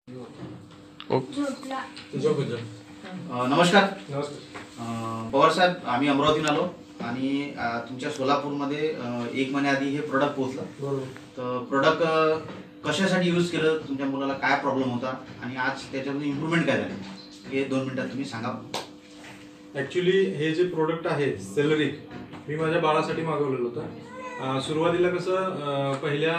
नमस्कार. पवार साहेब, आम्ही अमरावतीहून आलो आणि तुमच्या सोलापूरमध्ये 1 महिन्याआधी हे प्रोडक्ट पोहोचलं. तर प्रोडक्ट कशासाठी यूज केलं, तुमच्या मुलाला काय प्रॉब्लेम होता आणि आज त्याच्यामध्ये इम्प्रूव्हमेंट काय झाली हे 2 मिनिटात तुम्ही सांगा. ॲक्च्युली हे जे प्रोडक्ट आहे सेलरिक, मी माझ्या बाळासाठी मागवलेलं होतं. सुरुवातीला कसं पहिल्या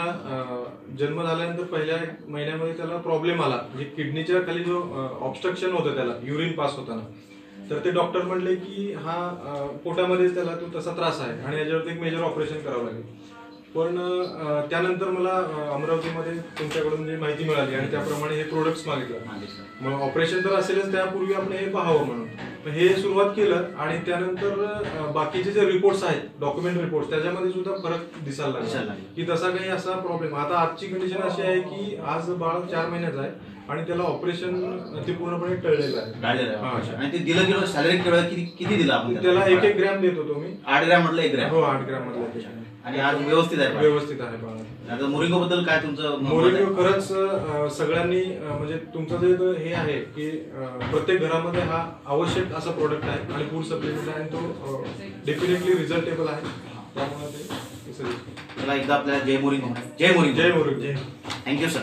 जन्म झाल्यानंतर पहिल्या 1 महिन्यामध्ये त्याला प्रॉब्लेम आला, म्हणजे किडनीच्या खाली जो ऑब्स्ट्रक्शन होतं त्याला युरिन पास होताना. तर ते डॉक्टर म्हणले की हा पोटामध्ये त्याला तो तसा त्रास आहे आणि याच्यावरती एक मेजर ऑपरेशन करावं लागेल. पण त्यानंतर मला अमरावतीमध्ये तुमच्याकडून जी माहिती मिळाली आणि त्याप्रमाणे हे प्रोडक्ट्स मागितलं. मग ऑपरेशन तर असेलच, त्यापूर्वी आपण हे पाहावं म्हणून हे सुरुवात केलं. आणि त्यानंतर बाकीचे जे रिपोर्ट्स आहेत, डॉक्युमेंट रिपोर्ट्स, त्याच्यामध्ये सुद्धा फरक दिसायला लागला की तसा काही असा प्रॉब्लेम. आता आजची कंडिशन अशी आहे की आज बाळ 4 महिन्याचं आहे आणि त्याला ऑपरेशन ते पूर्णपणे टळलेलं आहे. आणि ते दिलं गेलं सॅलरी किती दिला आपण त्याला 1 ग्रॅम देत होतो मी. 8 ग्रॅम म्हटलं 1 ग्रॅम. हो, 8 ग्रॅम मधलं. आणि आज व्यवस्थित आहे. व्यवस्थित आहे बाळा. आता मोरिंगो बद्दल काय तुमचं? मोरिंगो खरंच सगळ्यांनी म्हणजे तुमचं जे हे आहे की प्रत्येक घरामध्ये हा आवश्यक असा प्रोडक्ट आहे आणि फूड सप्लिमेंट आहे, तो डेफिनेटली रिझल्टेबल आहे. त्यामुळे ते एकदा आपल्याला जय मोरिंगो. जय मोरिंगो. जय मोरिंगो. Thank you sir.